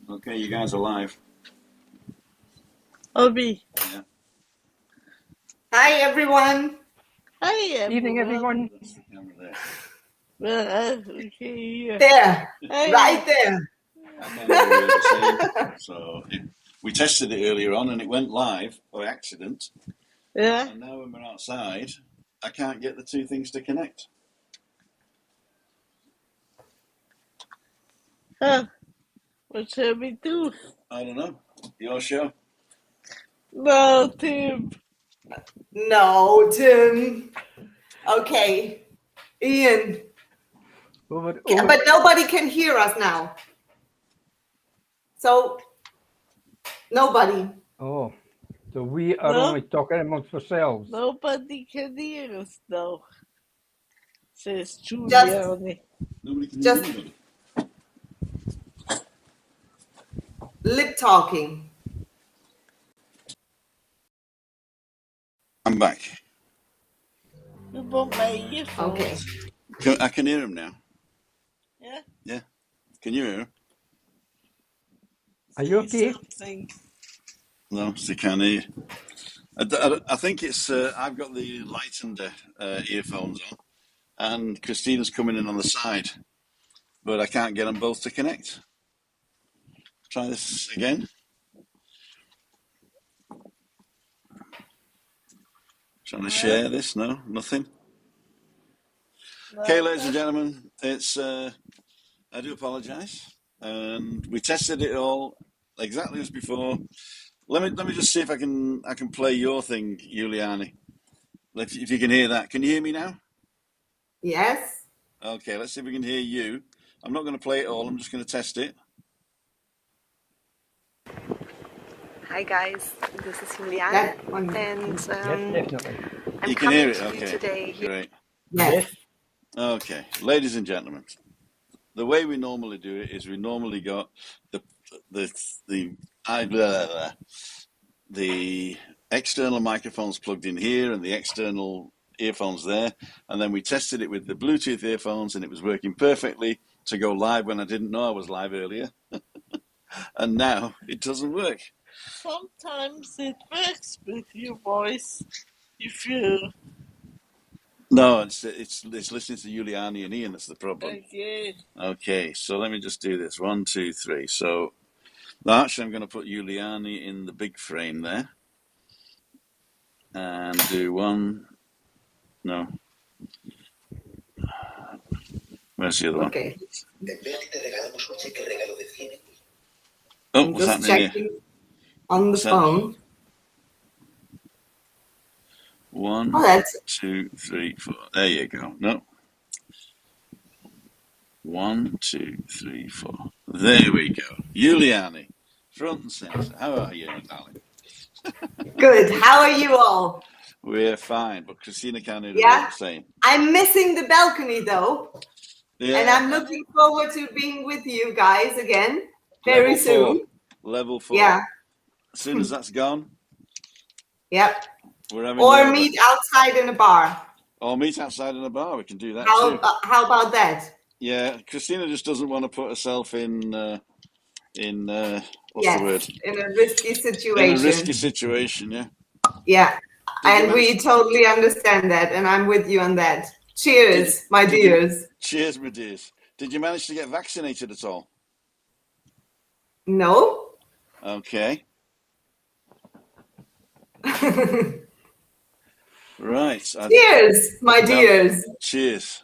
Okay, you guys are live. Obi. Yeah. Hi, everyone. Hi, everyone. Evening, everyone. That's the camera there. Okay. There, Hey. right there. I can't hear a word you're saying. So we tested it earlier on and it went live by accident. Yeah. And now when we're outside, I can't get the two things to connect. Huh. What shall we do? I don't know. Your show? No, Tim. No, Tim. Okay, Ian. Over. But nobody can hear us now. So, nobody. Oh, so we are No. only talking amongst ourselves. Nobody can hear us now. Says Giuliani. Nobody can hear Just anybody. lip talking. I'm back. You want my earphones? Okay. I can hear him now. Yeah? Yeah. Can you hear him? Are you okay? Something. No, they can't hear. I think it's. I've got the lightened earphones on, and Christina's coming in on the side, but I can't get them both to connect. Try this again. Trying to share this? No, nothing. No, Okay, ladies and gentlemen, it's. I do apologise, and we tested it all exactly as before. Let me just see if I can play your thing, Giuliani. If you can hear that, can you hear me now? Yes. Okay, let's see if we can hear you. I'm not going to play it all. I'm just going to test it. Hi guys, this is Juliana, That one. and Yes, definitely. I'm You can coming hear it, to you okay. today. Great. Yes. Okay, ladies and gentlemen, the way we normally do it is we normally got the external microphones plugged in here and the external earphones there, and then we tested it with the Bluetooth earphones, and it was working perfectly to go live when I didn't know I was live earlier, and now it doesn't work. Sometimes it works with your voice. If you. No, it's listening to Giuliani and Ian that's the problem. Okay. Okay, so let me just do this. 1, 2, 3. So actually, I'm going to put Giuliani in the big frame there, and do one. No. Where's the other one? Okay. Oh, I'm what's just happening checking here? on the phone. 1, Oh, that's 2, 3, 4. There you go. No. 1, 2, 3, 4. There we go. Giuliani, front and center. How are you, darling? good. How are you all? We're fine, but Christina can't hear a word Yeah. you're saying. I'm missing the balcony though. Yeah. And I'm looking forward to being with you guys again very Level 4. soon. Level 4. Yeah. As soon as that's gone, Yep. we're having Or meet outside in a bar. Or meet outside in a bar. We can do that How too. how about that? Yeah, Christina just doesn't want to put herself in what's Yes, the word? in a risky situation. In a risky situation, yeah. Yeah. And we totally understand that, and I'm with you on that. Cheers, my dears. Cheers, my dears. Did you manage to get vaccinated at all? No. Okay. Right. Cheers, my dears. Cheers.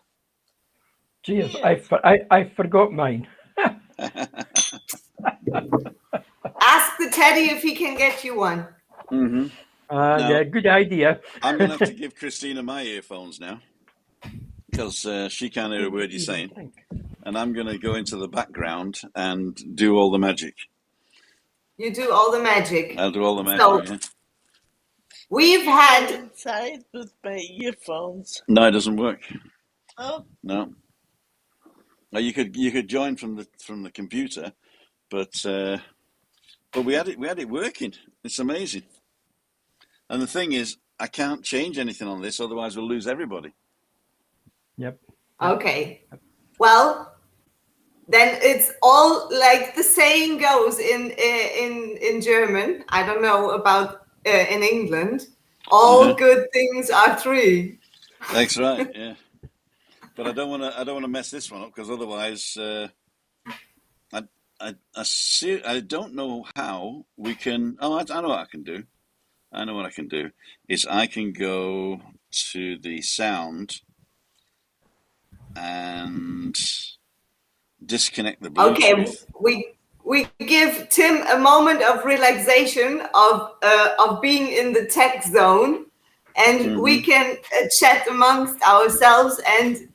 Cheers. I forgot mine. Ask the teddy if he can get you one. Mm-hmm. Yeah, good idea. I'm going to have to give Christina my earphones now because she can't hear a word you're saying. And I'm going to go into the background and do all the magic. You do all the magic. I'll do all the magic. So, yeah. We've had inside with my earphones. No, it doesn't work. Oh. No. You could join from the computer, but we had it working. It's amazing. And the thing is, I can't change anything on this, otherwise we'll lose everybody. Yep. Okay. Well, then it's all like the saying goes in German. I don't know about in England. All good things are three. That's right. Yeah, but I don't want to mess this one up because otherwise, I don't know how we can. Oh, I know what I can do. I know what I can do is I can go to the sound and disconnect the Okay, Bluetooth. we give Tim a moment of relaxation of being in the tech zone, and we can chat amongst ourselves and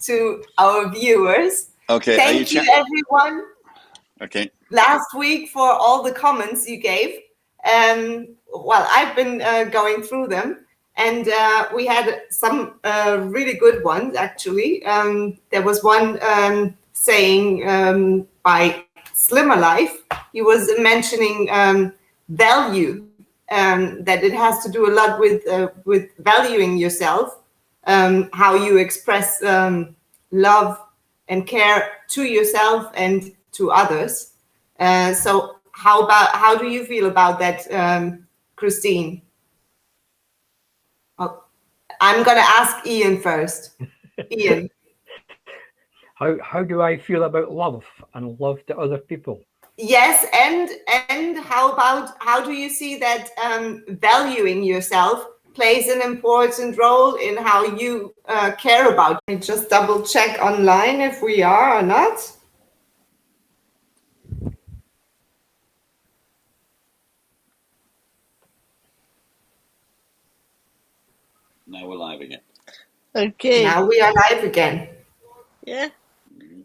to our viewers. Okay, Thank you, everyone. Okay. Last week for all the comments you gave. Well, I've been going through them, and we had some really good ones, actually. There was one saying by Slimmer Life. He was mentioning value, that it has to do a lot with valuing yourself, how you express love and care to yourself and to others. So how do you feel about that, Christine? Oh, I'm going to ask Ian first. Ian. How do I feel about love and love to other people? Yes, and how do you see that valuing yourself plays an important role in how you care about? Let me just double check online if we are or not. Now we're live again. Okay. Now we are live again. Yeah.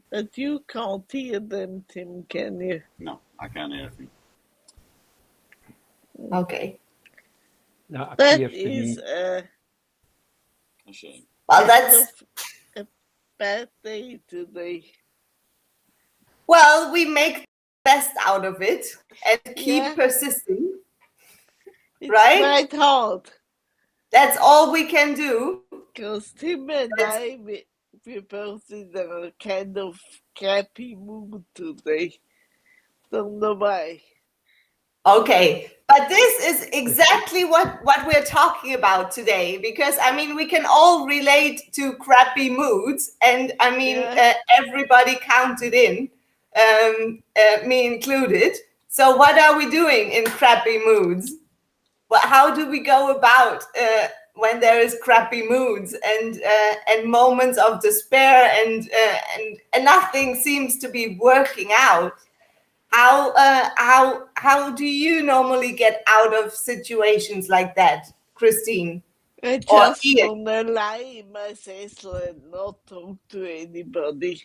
But you can't hear them, Tim, can you? No, I can't hear anything. Okay. That is a shame. Well, that's a bad day today. Well, we make the best out of it and keep persisting. It's right? quite hard. That's all we can do. Because Tim and I, we're both in a kind of crappy mood today. Don't know why. Okay, but this is exactly what we're talking about today, because I mean we can all relate to crappy moods, and I mean everybody counted in, me included. So what are we doing in crappy moods? Well, how do we go about when there is crappy moods and moments of despair and nothing seems to be working out? How do you normally get out of situations like that, Christine? I just want to lie in my sessel and not talk to anybody.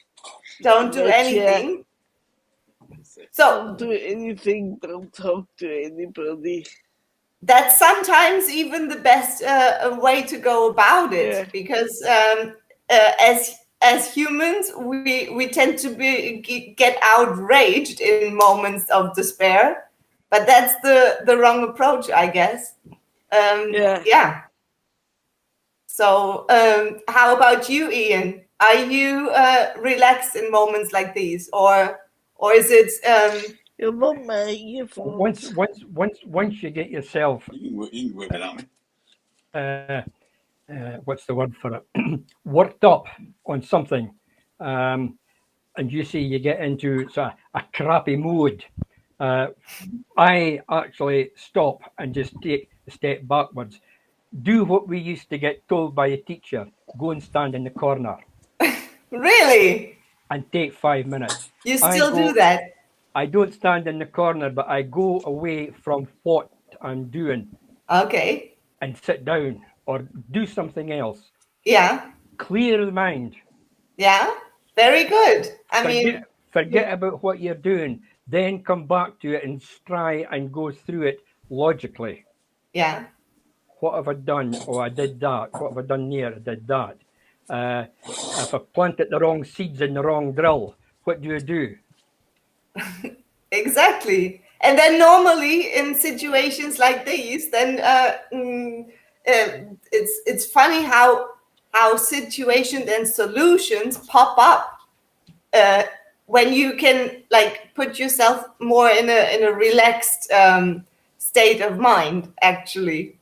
Don't do anything. So don't do anything. Don't talk to anybody. That's sometimes even the best way to go about it, because as humans, we tend to get outraged in moments of despair, but that's the wrong approach, I guess. Yeah. So how about you, Ian? Are you relaxed in moments like these, or is it? You want my earphones? Once you get yourself, you can work it out. What's the word for it? Worked up on something, and you see you get into a crappy mood. I actually stop and just take a step backwards. Do what we used to get told by a teacher: go and stand in the corner. Really? And take 5 minutes. You still do that? I don't stand in the corner, but I go away from what I'm doing. Okay. And sit down or do something else. Yeah. Clear the mind. Yeah. Very good. Forget about what you're doing. Then come back to it and try and go through it logically. Yeah. What have I done? Oh, I did that. What have I done there? I did that. If I planted the wrong seeds in the wrong drill, what do you do? Exactly. And then normally in situations like these, then it's funny how situations and solutions pop up when you can like put yourself more in a relaxed state of mind. Actually,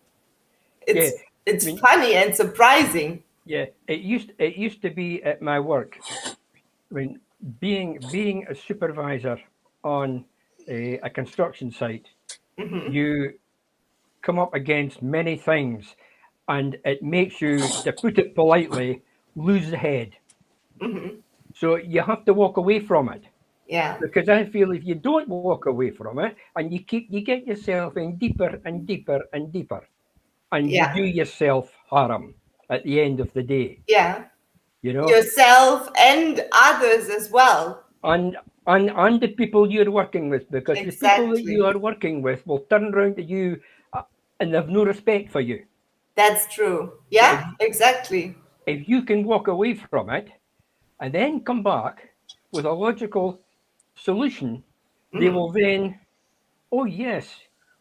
Yeah, it's I mean, funny and surprising. yeah. It used to be at my work. I mean, being a supervisor on a construction site, you come up against many things, and it makes you, to put it politely, lose the head. So you have to walk away from it. Yeah, Because I feel if you don't walk away from it and you get yourself in deeper and deeper and deeper, and you yeah, do yourself harm at the end of the day, yeah. you know, Yourself and others as well. and and the people you're working with, because the people that you Exactly. are working with will turn around to you and have no respect for you. That's true. But Yeah, exactly. if you can walk away from it and then come back with a logical solution, they will then, oh yes,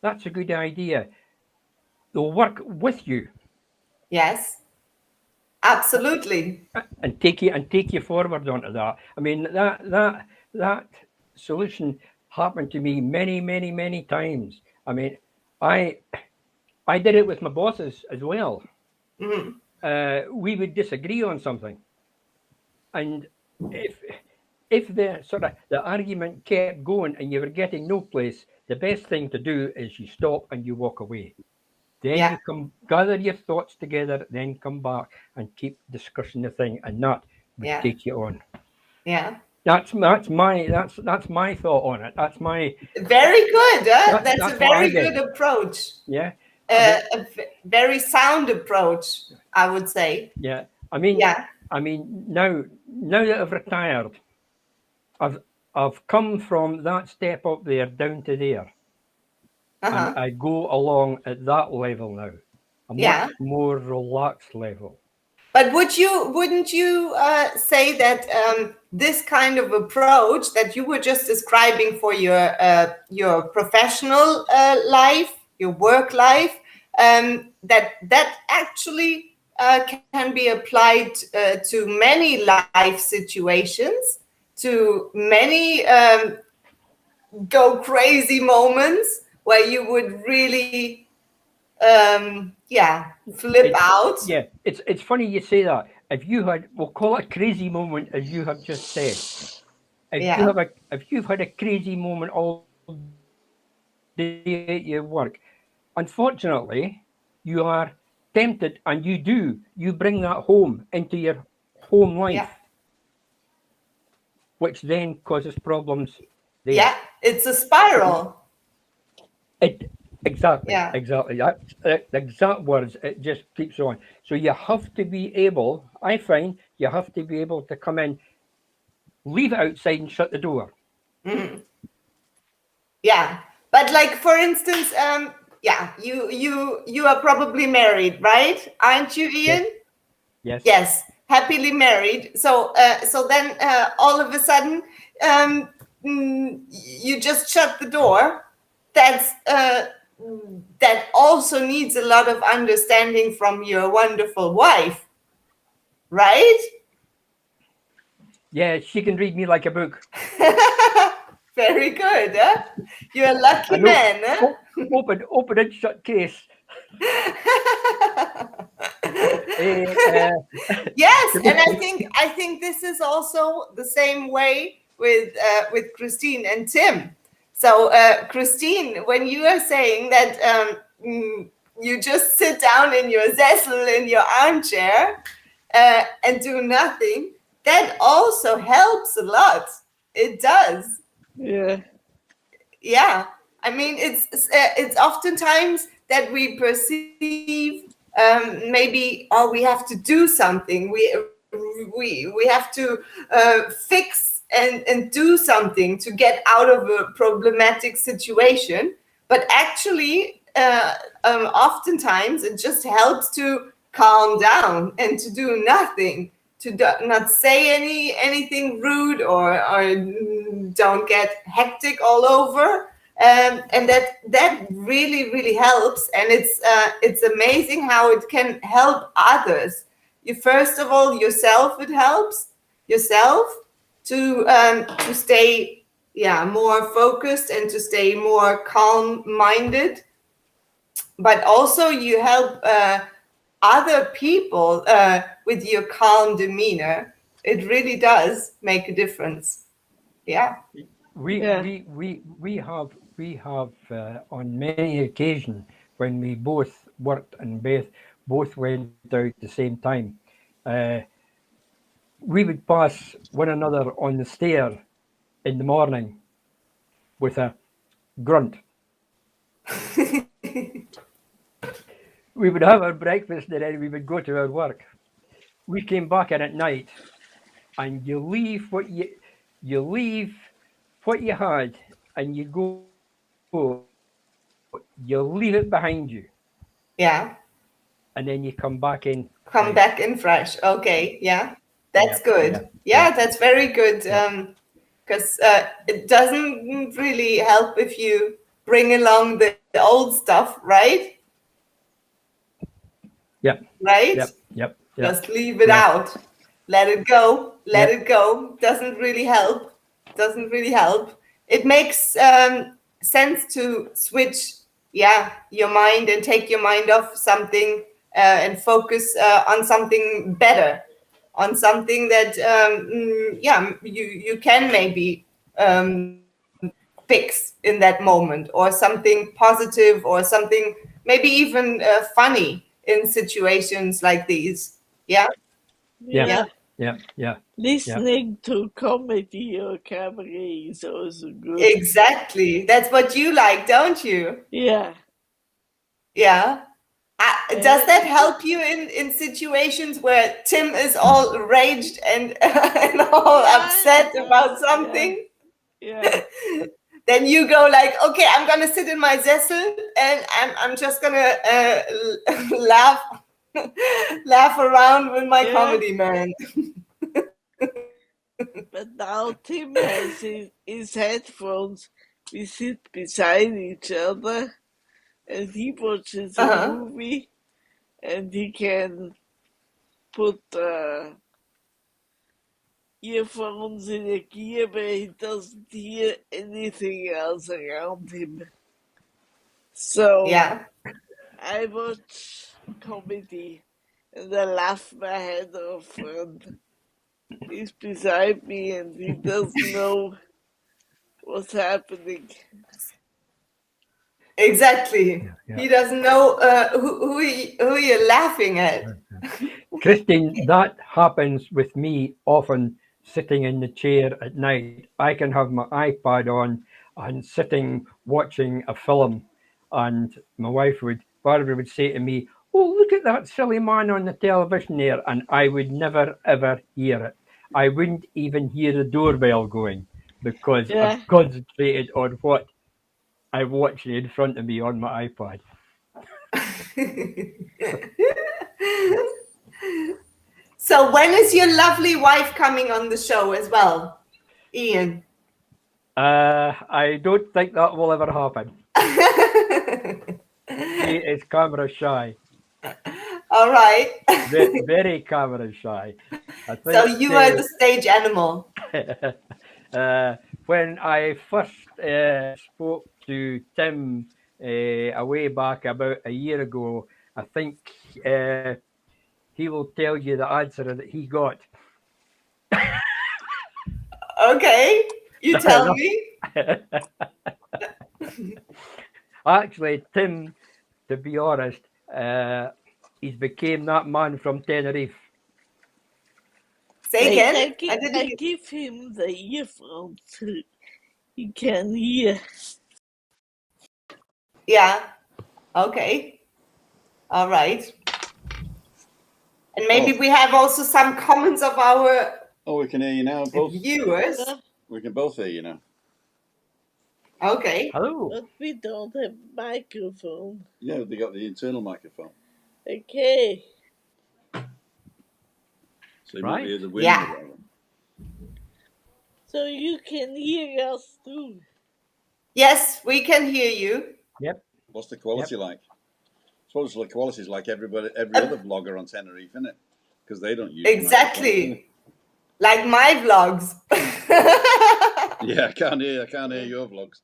that's a good idea. They'll work with you Yes, absolutely. and take you forward onto that. I mean, that solution happened to me many times. I mean, I I did it with my bosses as well. We would disagree on something, and if if the sort of the argument kept going and you were getting no place, the best thing to do is you stop and you walk away. Then Yeah, you come gather your thoughts together, then come back and keep discussing the thing, and that would yeah, take you on. yeah. That's my thought on it. That's my Very good. That's a that's what I very did. good approach. Yeah. I mean, Very sound approach, I would say. yeah. I mean, Yeah. now that I've retired, I've come from that step up there down to there, and Uh-huh. I go along at that level now, a Yeah. much more relaxed level. But wouldn't you say that this kind of approach that you were just describing for your professional life, your work life, that actually can be applied to many life situations, to many go crazy moments where you would really, flip It's out. yeah, it's funny you say that. If you had, we'll call it a crazy moment, as you have just said. Yeah. If you've had a crazy moment all day at your work, unfortunately, you are tempted, and you bring that home into your home Yeah. life, which then causes problems there. Yeah, it's a spiral. It Yeah, exactly. That's the exact words. It just keeps on. So you have to be able. I find you have to be able to come in, leave it outside, and shut the door. yeah. But like for instance, yeah, you are probably married, right? Aren't you, Yes, Ian? yes, Yes, happily married. So so then all of a sudden you just shut the door. That's that also needs a lot of understanding from your wonderful wife, right? yeah. She can read me like a book. Very good, huh? You're a lucky I know. man, huh? Open and shut case. Yes, and I think this is also the same way with Christine and Tim. So Christine, when you are saying that you just sit down in your sessel in your armchair and do nothing, that also helps a lot. It does. Yeah. Yeah, I mean it's oftentimes that we perceive maybe, oh, we have to do something, we have to fix and do something to get out of a problematic situation, but actually oftentimes it just helps to calm down and to do nothing, to not say anything rude, or don't get hectic all over, and that really helps, and it's amazing how it can help others. You, first of all, yourself, it helps yourself, to stay more focused and to stay more calm-minded. But also you help other people with your calm demeanor. It really does make a difference. Yeah. We have on many occasions when we both worked and both went out at the same time. We would pass one another on the stair in the morning with a grunt. We would have our breakfast and then we would go to our work. We came back in at night, and you leave what you had, and you go. You leave it behind you, Yeah. and then you come back in. Come back in fresh. Okay. Yeah. That's good. Yeah, that's very good. Because it doesn't really help if you bring along the old stuff, right? Yep. Right? Yep. Just leave it out. Let it go. Let it go. Doesn't really help. Doesn't really help. It makes sense to switch, your mind and take your mind off something and focus on something better, on something that you can maybe fix in that moment, or something positive, or something maybe even funny in situations like these. Yeah. Listening to comedy or cabaret is also good. Exactly. That's what you like, don't you? Yeah. Yeah. Does that help you in situations where Tim is all raged and, and all upset about something? Yeah. Then you go like, okay, I'm gonna sit in my Sessel and I'm just gonna laugh laugh around with my comedy man. But now Tim has his headphones. We sit beside each other, and he watches a movie, and he can put earphones in a gear where he doesn't hear anything else around him. So I watch comedy and I laugh my head off, and he's beside me and he doesn't know what's happening. Exactly. He doesn't know who you're laughing at. Christine, that happens with me often sitting in the chair at night. I can have my iPad on and sitting watching a film, and my wife Barbara would say to me, "Oh, look at that silly man on the television there," and I would never ever hear it. I wouldn't even hear the doorbell going because I'm concentrated on what I'm watching in front of me on my iPad. So when is your lovely wife coming on the show as well, Ian? I don't think that will ever happen. She is camera shy. All right. Very camera shy. I think, so you are the stage animal. When I first spoke to Tim away back about a year ago, I think he will tell you the answer that he got. Okay, you tell me. Actually, Tim, to be honest, he's became that man from Tenerife. Say again? I give him the earphones so he can hear. Yeah. Okay. All right. And maybe we have also some comments of our we can hear you now, both viewers. We can both hear you now. Okay. Hello. But we don't have microphone. Yeah, they got the internal microphone. Okay. So you might hear the wind or whatever. So you can hear us too. Yes, we can hear you. Yep. What's the quality like? I suppose the quality is like every other vlogger on Tenerife, isn't it? Because they don't use exactly. Like my vlogs. Yeah, I can't hear your vlogs.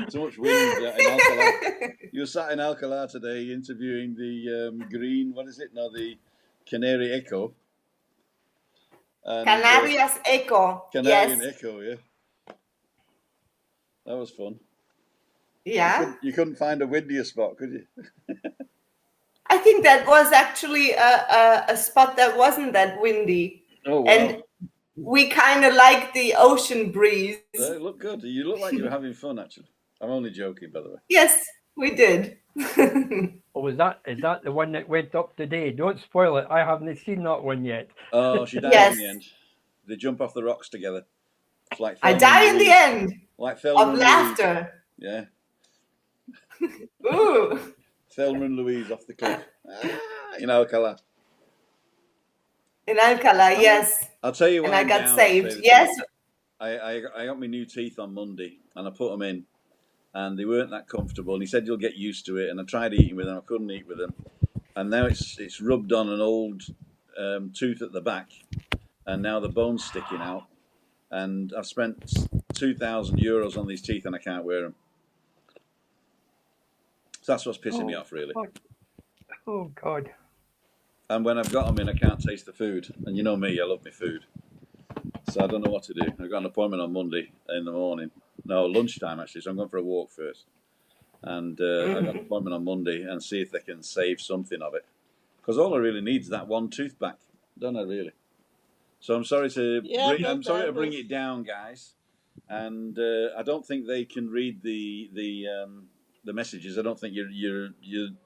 So much wind in Alcalá. You were sat in Alcalá today interviewing the green, what is it? No, the Canary Echo. And, Canarias Echo. Canarian Yes. Echo, yeah. That was fun. Yeah. You couldn't find a windier spot, could you? I think that was actually a spot that wasn't that windy. Oh, wow. And we kind of like the ocean breeze. It looked good. You look like you were having fun, actually. I'm only joking, by the way. Yes, we did. Oh, is that the one that went up today? Don't spoil it. I haven't seen that one yet. Oh, she died Yes. in the end. They jump off the rocks together. It's like I Thelma die and in the Louise. end Like Thelma of and laughter. Louise. Yeah. Ooh. Thelma and Louise off the cliff. In Alcalá. In Alcalá, yes. I'll tell you what. And I got saved. Yes. I got my new teeth on Monday, and I put them in, and they weren't that comfortable. And he said you'll get used to it. And I tried eating with them. I couldn't eat with them, and now it's rubbed on an old tooth at the back, and now the bone's sticking out. And I've spent €2,000 on these teeth, and I can't wear them. So that's what's pissing me off, really. Oh God. And when I've got them in, I can't taste the food. And you know me, I love my food. So I don't know what to do. I've got an appointment on Monday in the morning. No, lunchtime actually. So I'm going for a walk first. And I've got an appointment on Monday and see if they can save something of it. Because all I really need is that one tooth back. Don't I really? So I'm sorry to bring it down, guys. And I don't think they can read the messages. I don't think you're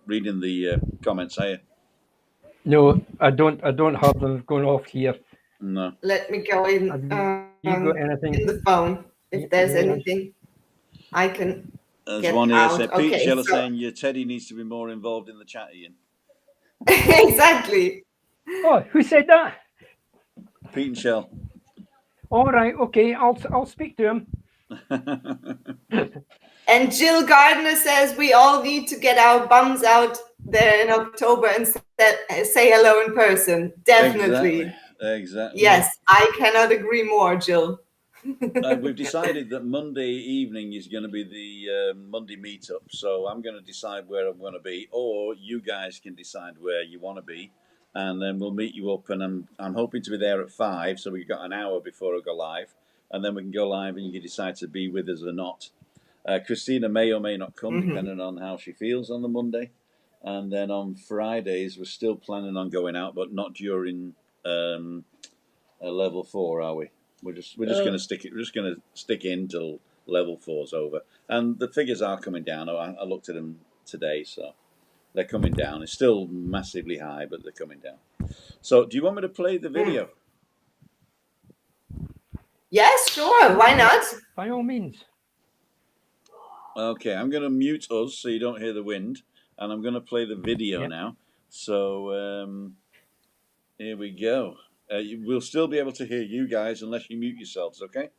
reading the comments, are you? No, I don't have them going off here. No. Let me go in. You got anything in the phone? If there's anything, I can. There's get one here out. saying, Okay, Pete Shell so... saying your Teddy needs to be more involved in the chat, Ian. Exactly. Oh, who said that? Pete and Shell. All right, okay, I'll speak to him. And Jill Gardner says we all need to get our bums out there in October and say hello in person. Definitely. Exactly. Yes, I cannot agree more, Jill. We've decided that Monday evening is going to be the Monday meetup. So I'm going to decide where I'm going to be, or you guys can decide where you want to be, and then we'll meet you up. And I'm hoping to be there at 5, so we've got an hour before I go live, and then we can go live, and you can decide to be with us or not. Christina may or may not come, depending on how she feels on the Monday. And then on Fridays, we're still planning on going out, but not during level 4, are we? We're just going to stick it. We're just going to stick in till level 4's over. And the figures are coming down. I looked at them today, so they're coming down. It's still massively high, but they're coming down. So, do you want me to play the video? Yes, sure. Why not? By all means. Okay, I'm going to mute us so you don't hear the wind, and I'm going to play the video now. So here we go. We'll still be able to hear you guys unless you mute yourselves, okay?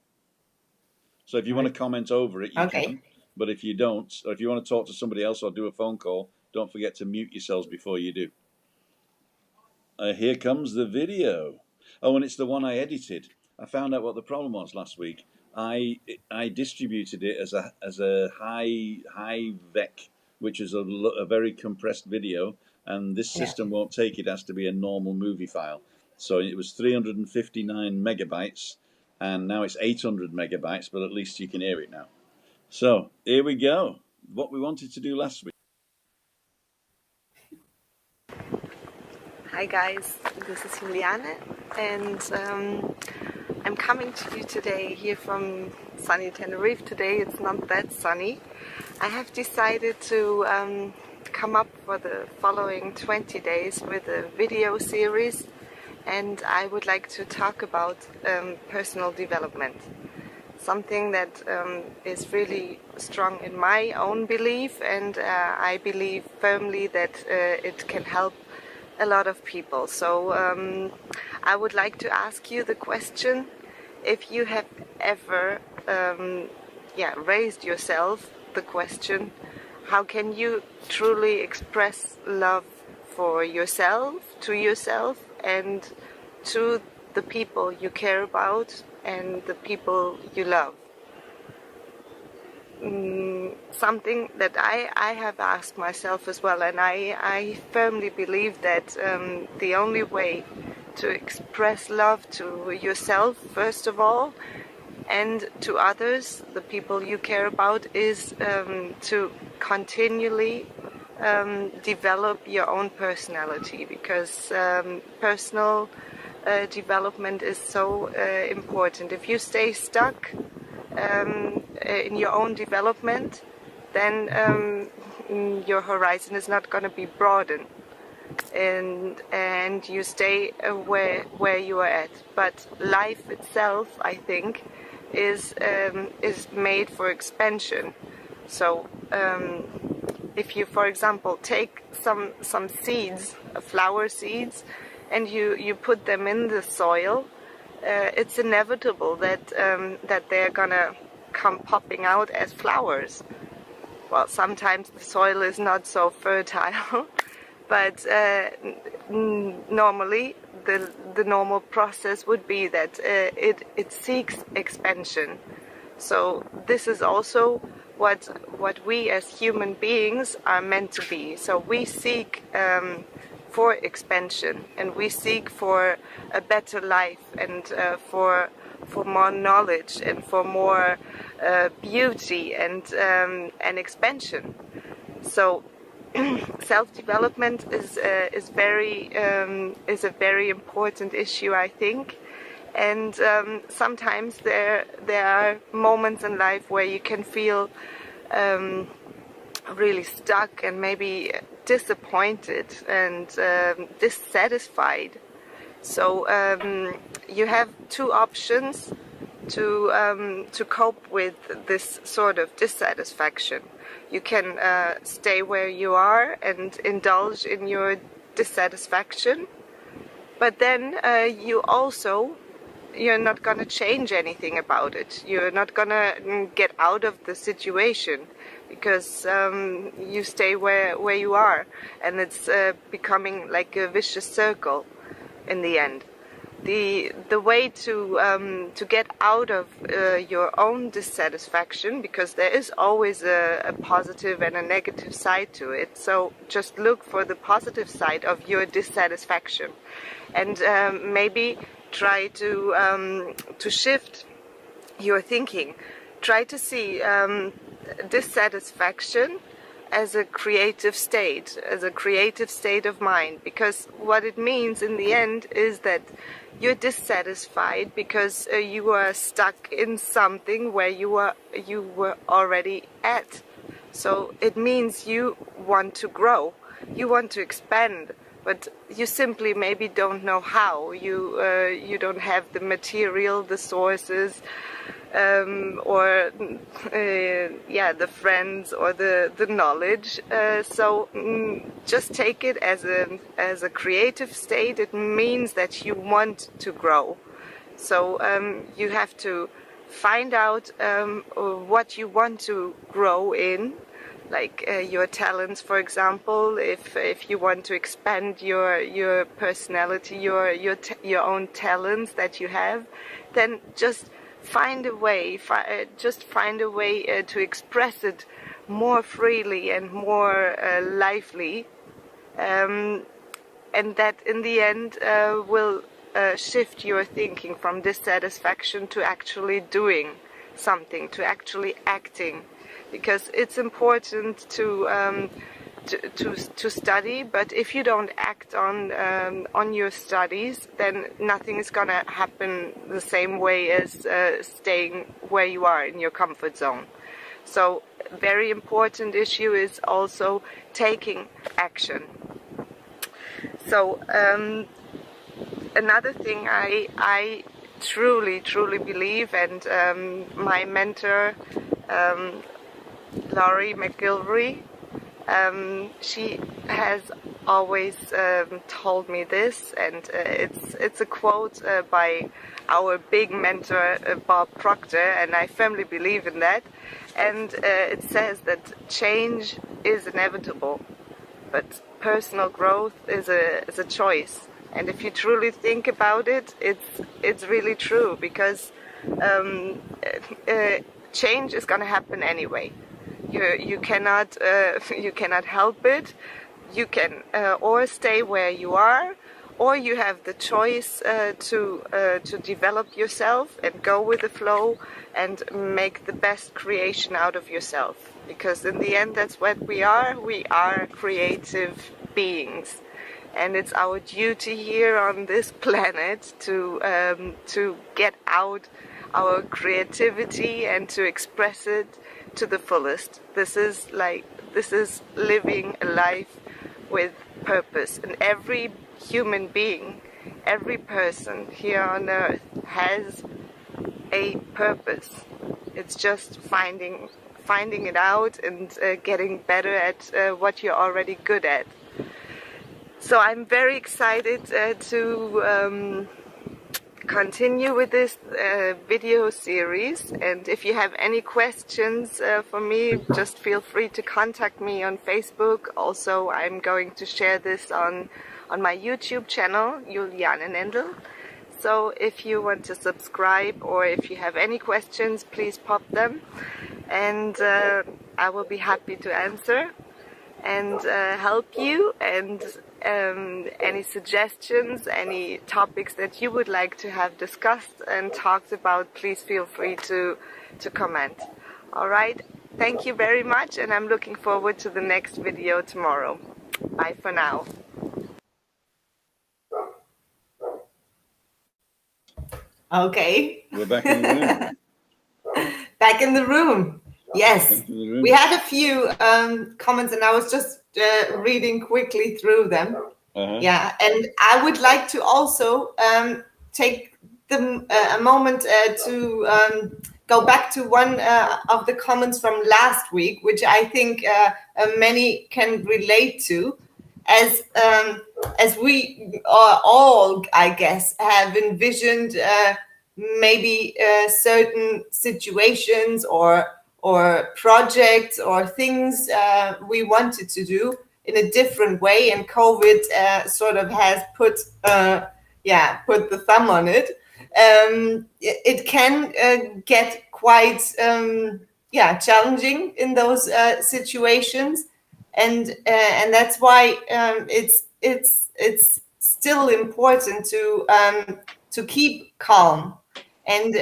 So if you want to comment over it, you can. But if you don't, or if you want to talk to somebody else or do a phone call, don't forget to mute yourselves before you do. Here comes the video. Oh, and it's the one I edited. I found out what the problem was last week. I distributed it as a high vec, which is a very compressed video, and this system won't take it. It has to be a normal movie file. So it was 359 megabytes, and now it's 800 megabytes, but at least you can hear it now. So here we go. What we wanted to do last week. Hi guys, this is Juliane, and I'm coming to you today here from sunny Tenerife. Today it's not that sunny. I have decided to come up for the following 20 days with a video series, and I would like to talk about personal development. Something that is really strong in my own belief, and I believe firmly that it can help a lot of people. So I would like to ask you the question, if you have ever raised yourself the question, how can you truly express love for yourself, to yourself, and to the people you care about and the people you love. Something that I have asked myself as well, and I firmly believe that the only way to express love to yourself, first of all, and to others, the people you care about, is to continually develop your own personality, because personal development is so important. If you stay stuck in your own development, then your horizon is not going to be broadened, and you stay where you are at. But life itself, I think, is made for expansion. So if you, for example, take some seeds, flower seeds, and you put them in the soil, it's inevitable that they're gonna come popping out as flowers. Well, sometimes the soil is not so fertile, but normally the normal process would be that it seeks expansion. So this is also what we as human beings are meant to be. So we seek for expansion, and we seek for a better life, and for more knowledge, and for more beauty and expansion. So self-development is a very important issue, I think. And sometimes there are moments in life where you can feel really stuck and maybe disappointed and dissatisfied. So you have two options to cope with this sort of dissatisfaction. You can stay where you are and indulge in your dissatisfaction, but then you're not going to change anything about it. You're not going to get out of the situation, because you stay where you are, and it's becoming like a vicious circle in the end. The way to get out of your own dissatisfaction, because there is always a positive and a negative side to it, so just look for the positive side of your dissatisfaction, and maybe try to shift your thinking. Try to see dissatisfaction as a creative state of mind, because what it means in the end is that you're dissatisfied because you are stuck in something where you were already at. So it means you want to grow, you want to expand, but you simply maybe don't know how. You don't have the material, the sources, or the friends or the knowledge. So just take it as a creative state. It means that you want to grow. So you have to find out what you want to grow in, like your talents, for example. If you want to expand your personality, your own talents that you have, then just find a way to express it more freely and more lively, and that in the end will shift your thinking from dissatisfaction to actually doing something, to actually acting. Because it's important to study, but if you don't act on your studies, then nothing is gonna happen the same way as staying where you are in your comfort zone. So very important issue is also taking action. So another thing I truly believe, and my mentor Laurie McGilvery, she has always told me this, and it's a quote by our big mentor Bob Proctor, and I firmly believe in that. And it says that change is inevitable, but personal growth is a choice. And if you truly think about it, it's really true, because change is going to happen anyway. You cannot you cannot help it. You can or stay where you are, or you have the choice to develop yourself and go with the flow and make the best creation out of yourself. Because in the end, that's what we are. We are creative beings. And it's our duty here on this planet to get out our creativity and to express it to the fullest. This is living a life with purpose. And every human being, every person here on earth has a purpose. It's just finding it out and getting better at what you're already good at. So I'm very excited to continue with this video series, and if you have any questions for me, just feel free to contact me on Facebook. Also, I'm going to share this on my YouTube channel, Juliane Nendl. So if you want to subscribe, or if you have any questions, please pop them, and I will be happy to answer and help you. And any suggestions, any topics that you would like to have discussed and talked about, please feel free to comment. All right, thank you very much, and I'm looking forward to the next video tomorrow. Bye for now. Okay. We're back in the room. Back in the room. Yes. Room. We had a few comments, and I was just reading quickly through them. Yeah, and I would like to also take a moment to go back to one of the comments from last week, which I think many can relate to, as we all, I guess, have envisioned maybe certain situations or projects or things we wanted to do in a different way, and COVID sort of has put the thumb on it. It can get quite challenging in those situations, and that's why it's still important to keep calm and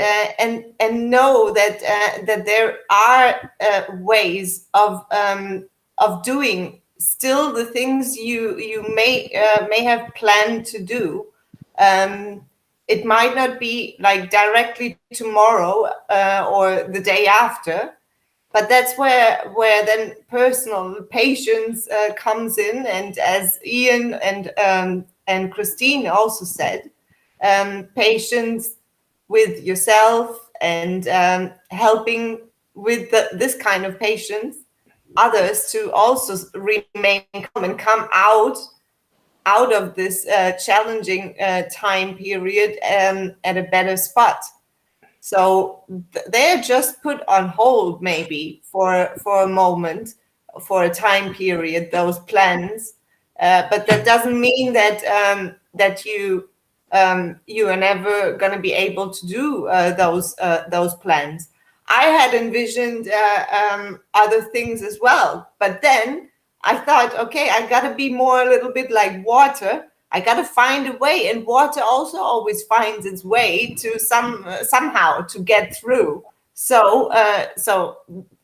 know that there are ways of doing still the things you may have planned to do. It might not be like directly tomorrow or the day after, but that's where then personal patience comes in. And as Ian and Christine also said, patience with yourself and helping with this kind of patience others to also remain calm and come out of this challenging time period at a better spot. So they're just put on hold maybe for a moment, for a time period, those plans, but that doesn't mean that you are never going to be able to do those plans. I had envisioned other things as well, but then I thought, okay, I got to be more a little bit like water. I got to find a way, and water also always finds its way to somehow to get through. So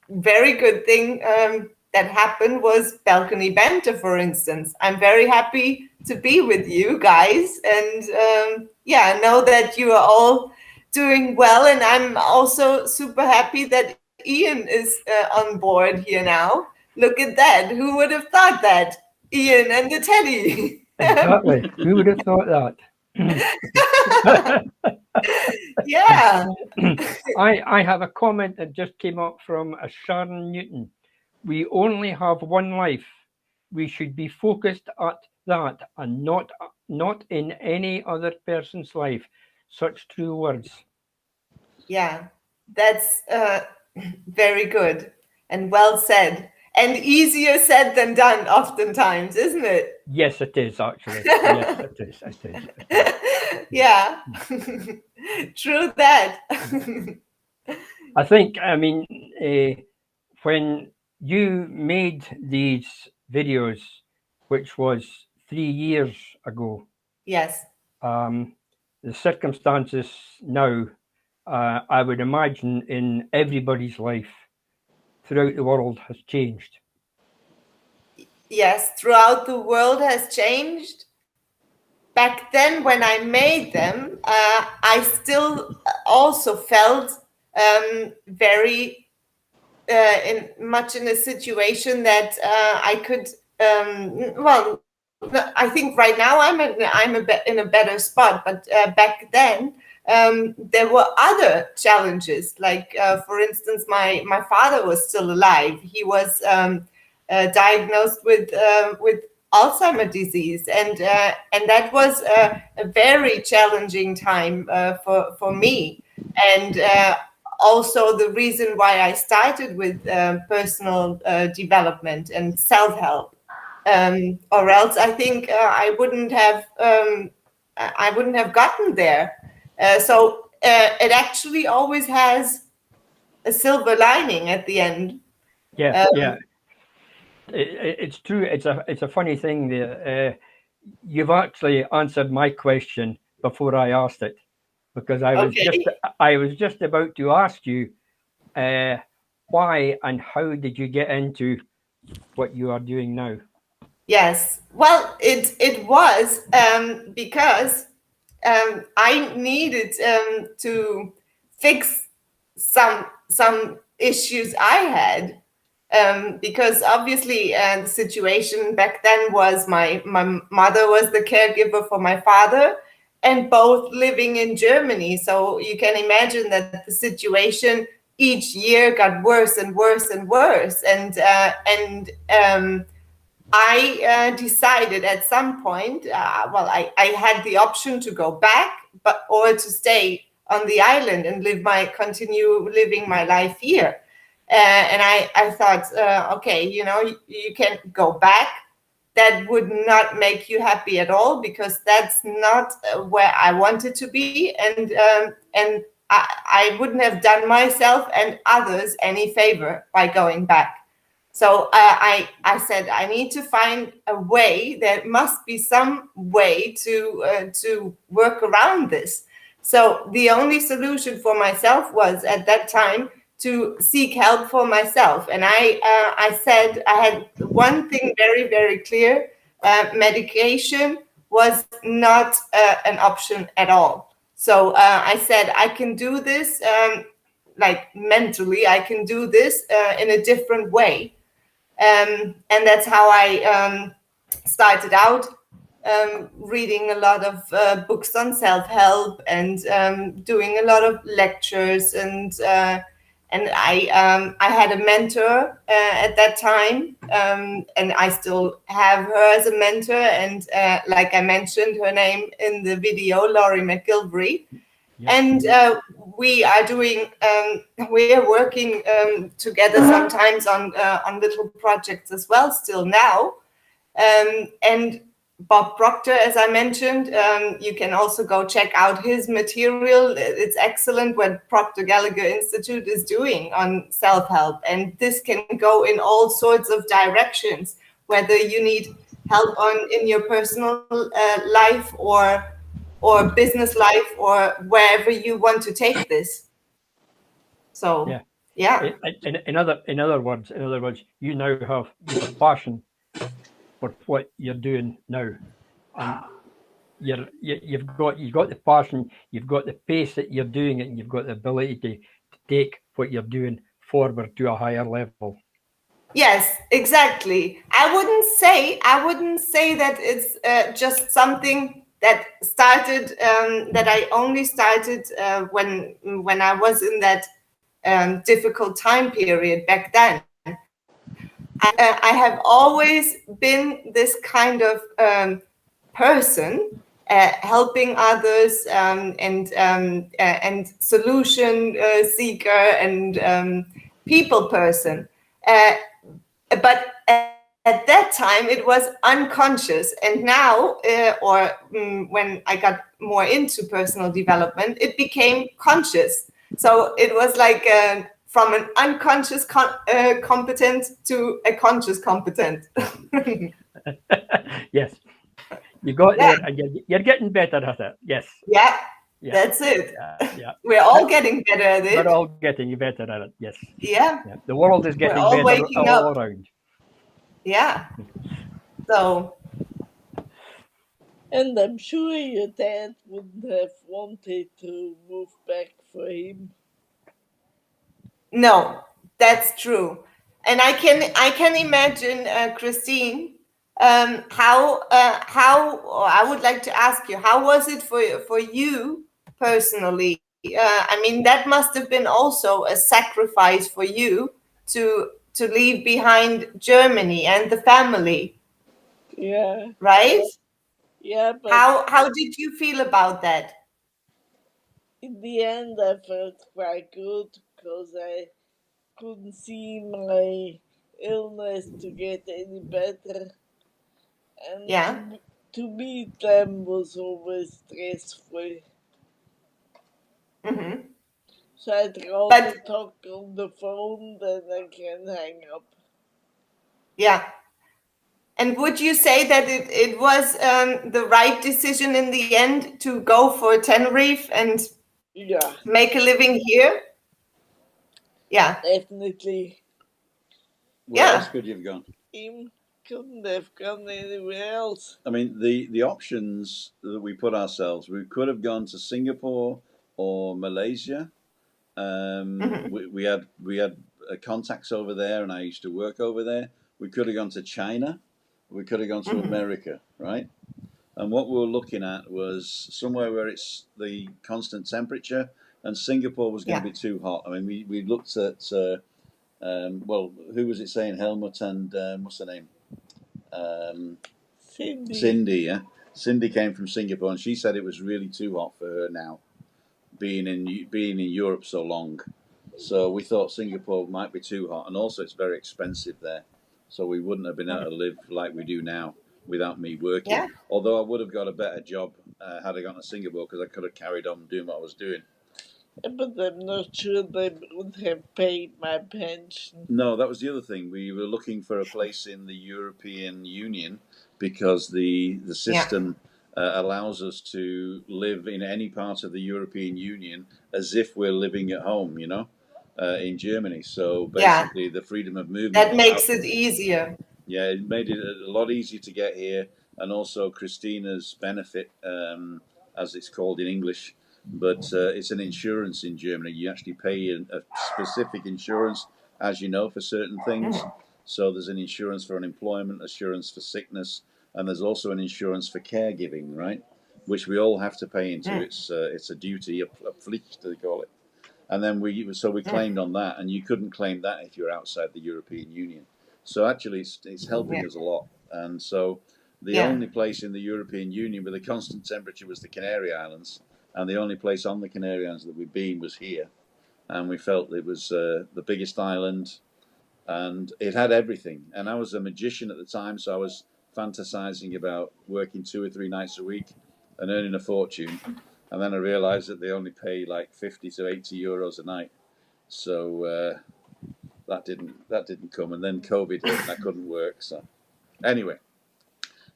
very good thing that happened was Balcony Banter, for instance. I'm very happy to be with you guys, and I know that you are all doing well, and I'm also super happy that Ian is on board here now. Look at that. Who would have thought that? Ian and the teddy. Exactly. Who would have thought that? Yeah. I have a comment that just came up from Sharon Newton. We only have one life. We should be focused at that and not in any other person's life. Such true words. Yeah, that's very good and well said. and easier said than done oftentimes, isn't it? Yes, it is actually. Yes, it is. It is. Yeah, true that. I think, I mean, when you made these videos, which was 3 years ago, Yes. the circumstances now, I would imagine, in everybody's life throughout the world has changed. Yes, throughout the world has changed. Back then, when I made them, I still also felt very much in a situation that I could. Well, I think right now I'm in a better spot, but back then there were other challenges. Like for instance, my father was still alive. He was diagnosed with Alzheimer's disease, and that was a very challenging time for me. And also the reason why I started with personal development and self-help, or else I think I wouldn't have gotten there. So it actually always has a silver lining at the end. Yeah, yeah. It's true. It's a funny thing that you've actually answered my question before I asked it, because I was just about to ask you why and how did you get into what you are doing now? Yes, well, it was because I needed to fix some issues I had. Because obviously the situation back then was my mother was the caregiver for my father, and both living in Germany. So you can imagine that the situation each year got worse and worse and worse. And I decided at some point, well, I had the option to go back, or to stay on the island and continue living my life here. And I thought, okay, you can go back. That would not make you happy at all, because that's not where I wanted to be, and I wouldn't have done myself and others any favor by going back. So I said I need to find a way. There must be some way to work around this. So the only solution for myself was at that time to seek help for myself. And I said I had one thing very, very clear: medication was not an option at all. So I said I can do this, like mentally, I can do this in a different way. And that's how I started out, reading a lot of books on self-help, and doing a lot of lectures, and I had a mentor at that time, and I still have her as a mentor, and like I mentioned her name in the video, Laurie McGilvery. And we are doing, we are working together sometimes on little projects as well, still now. And Bob Proctor, as I mentioned, you can also go check out his material. It's excellent what Proctor Gallagher Institute is doing on self-help. And this can go in all sorts of directions, whether you need help in your personal life, or business life, or wherever you want to take this. So yeah. In other words, you now have a passion for what you're doing now, and you've got the passion, you've got the pace that you're doing it, and you've got the ability to take what you're doing forward to a higher level. Yes, exactly. I wouldn't say that it's just something that started, that I only started when I was in that difficult time period back then. I have always been this kind of person, helping others, and solution seeker, and people person. but at that time it was unconscious, and now when I got more into personal development, it became conscious. So it was like from an unconscious competent to a conscious competent. Yes, you got Yeah. there, and you're getting better at it. Yes. Yeah, Yeah. that's it. Yeah. We're all getting better at it. We're all getting better at it. Yes. Yeah. Yeah. The world is We're getting all better waking all up. around. Yeah. So. And I'm sure your dad wouldn't have wanted to move back for him. No, that's true. And I can imagine, Christine, how or I would like to ask you, how was it for you personally? I mean, that must have been also a sacrifice for you to leave behind Germany and the family. Yeah. Right? Yeah, but how did you feel about that? in the end I felt quite good because I couldn't see my illness to get any better, and Yeah. to meet them was always stressful. Mm-hmm. So I'd rather talk on the phone than I can hang up. Yeah. And would you say that it was the right decision in the end to go for Tenerife and make a living here? Yeah. Definitely. Where else could you have gone? Couldn't have gone anywhere else. I mean, the options that we put ourselves, we could have gone to Singapore or Malaysia. We had contacts over there, and I used to work over there. We could have gone to China. We could have gone to America, right? And what we were looking at was somewhere where it's the constant temperature, and Singapore was going to be too hot. I mean, we looked at, well, who was it saying? Helmut and what's her name? Cindy, yeah. Cindy came from Singapore, and she said it was really too hot for her now, being in Europe so long. So we thought Singapore might be too hot, and also it's very expensive there. So we wouldn't have been able to live like we do now without me working. Yeah. Although I would have got a better job had I gone to Singapore, because I could have carried on doing what I was doing. But I'm not sure they would have paid my pension. No, that was the other thing. We were looking for a place in the European Union because the system allows us to live in any part of the European Union as if we're living at home, you know, in Germany. So basically the freedom of movement. That makes it easier. Yeah, it made it a lot easier to get here, and also Christina's benefit, as it's called in English. But it's an insurance in Germany. You actually pay a specific insurance, as you know, for certain things. So there's an insurance for unemployment, insurance for sickness, and there's also an insurance for caregiving, right? Which we all have to pay into. It's a duty, a Pflicht, they call it. And then we claimed on that, and you couldn't claim that if you're outside the European Union. So actually, it's helping us a lot. And so the only place in the European Union with a constant temperature was the Canary Islands. And the only place on the Canary Islands that we've been was here. And we felt it was the biggest island, and it had everything. And I was a magician at the time, so I was fantasizing about working 2 or 3 nights a week and earning a fortune. And then I realized that they only pay like 50 to 80 euros a night. So that didn't come. And then COVID hit and I couldn't work. So anyway,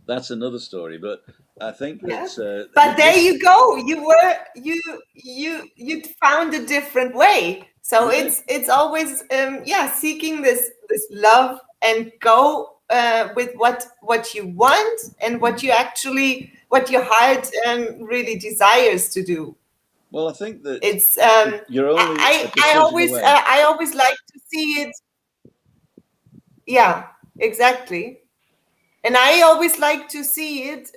that's another story. But I think that. But there you go. You found a different way. So it's always seeking this love and go with what you want and what your heart really desires to do. Well, I think that it's you're only I always like to see it. Yeah, exactly. And I always like to see it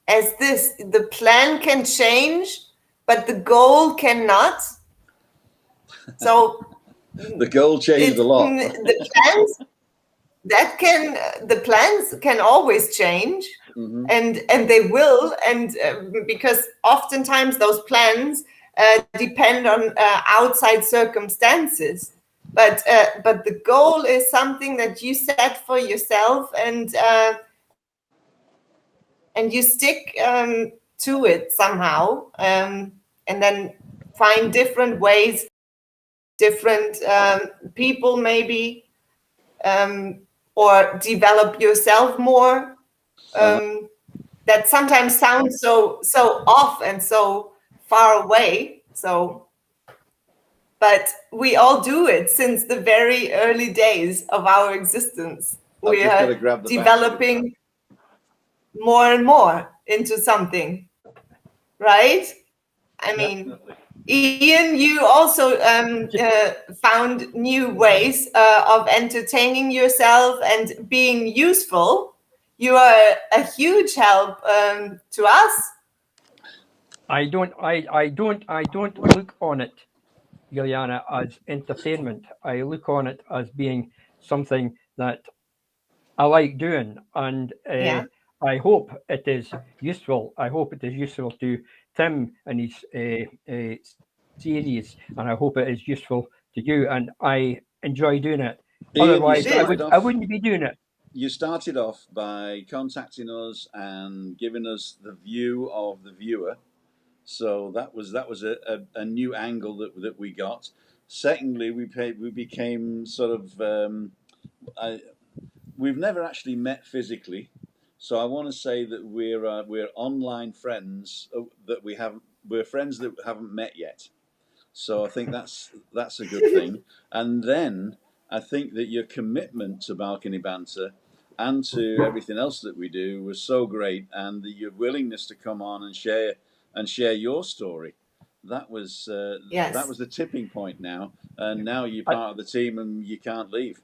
as this: the plan can change, but the goal cannot. So the goal changed a lot. The plans can always change, and they will, and because oftentimes those plans depend on outside circumstances. but the goal is something that you set for yourself, and you stick to it somehow, and then find different ways, different people maybe, or develop yourself more. That sometimes sounds so off and so far away. So, but we all do it since the very early days of our existence. We are developing more and more into something, right? I mean, Ian, you also found new ways of entertaining yourself and being useful. You are a huge help to us. I don't look on it, Juliana, as entertainment. I look on it as being something that I like doing, and I hope it is useful. I hope it is useful to Tim and his series, and I hope it is useful to you. And I enjoy doing it. Ian, Otherwise, I wouldn't be doing it. You started off by contacting us and giving us the view of the viewer. So that was a new angle that we got. Secondly, we became sort of we've never actually met physically, so I want to say that we're online friends we're friends that haven't met yet. So I think that's a good thing. And then I think that your commitment to Balcony Banter and to everything else that we do was so great, and your willingness to come on and share your story. That was the tipping point now, and now you're part of the team and you can't leave.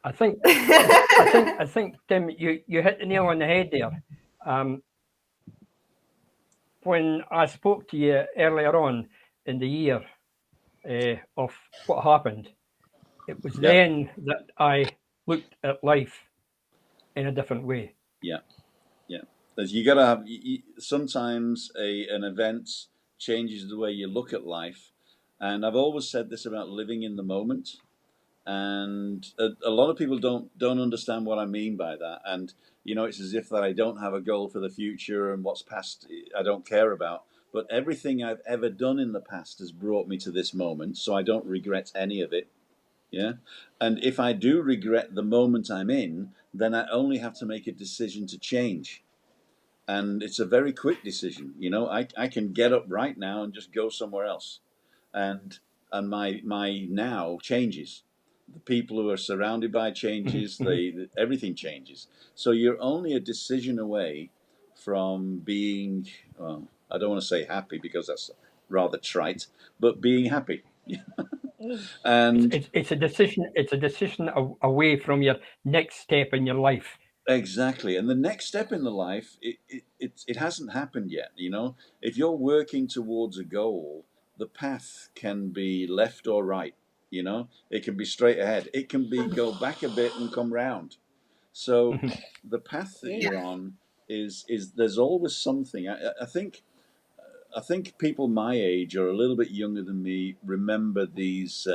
I think Tim, you hit the nail on the head there. When I spoke to you earlier on in the year of what happened, it was then that I looked at life in a different way. Yeah. As you got to have sometimes an event changes the way you look at life, and I've always said this about living in the moment. And a lot of people don't understand what I mean by that. And it's as if that I don't have a goal for the future, and what's past I don't care about. But everything I've ever done in the past has brought me to this moment, so I don't regret any of it. Yeah. And if I do regret the moment I'm in, then I only have to make a decision to change. And it's a very quick decision. I can get up right now and just go somewhere else. And my now changes. The people who are surrounded by changes, everything changes. So you're only a decision away from being, well, I don't want to say happy because that's rather trite, but being happy. And it's a decision away from your next step in your life. Exactly. And the next step in the life, it hasn't happened yet. If you're working towards a goal, the path can be left or right. It can be straight ahead. It can be go back a bit and come round. So the path that you're on is there's always something. I think people my age or a little bit younger than me remember these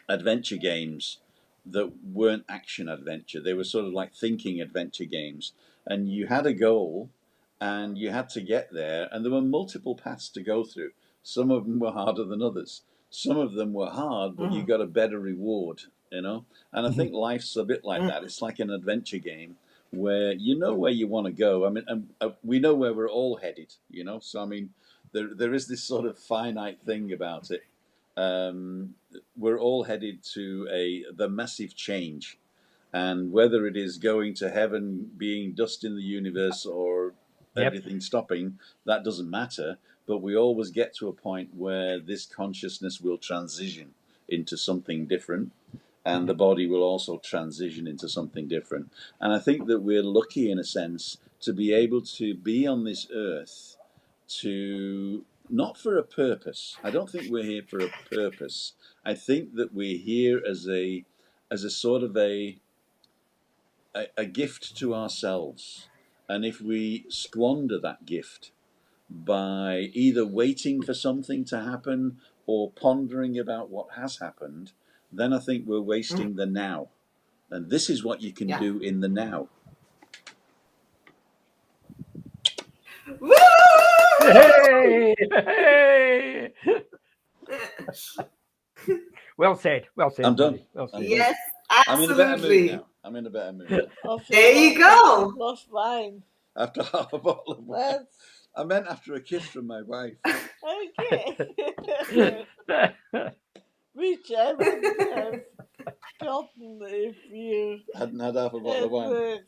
adventure games that weren't action adventure. They were sort of like thinking adventure games. And you had a goal and you had to get there, and there were multiple paths to go through. Some of them were harder than others. Some of them were hard, but you got a better reward, And I think life's a bit like that. It's like an adventure game where you know where you want to go. I mean, and we know where we're all headed, So, I mean, there is this sort of finite thing about it. We're all headed to the massive change, and whether it is going to heaven, being dust in the universe, or everything stopping, that doesn't matter. But we always get to a point where this consciousness will transition into something different, and the body will also transition into something different. And I think that we're lucky in a sense to be able to be on this earth not for a purpose. I don't think we're here for a purpose. I think that we're here as a sort of a gift to ourselves. And if we squander that gift by either waiting for something to happen or pondering about what has happened, then I think we're wasting the now. And this is what you can do in the now. Woo! Hey! Hey! Well said. Well said. I'm done. Buddy. Well said. Yes, I'm in a better mood absolutely. now. I'm in a better mood now. There you go. Of wine. After half a bottle of wine. That's I meant after a kiss from my wife. okay. Which I wouldn't have gotten if you Hadn't had half a bottle of wine. had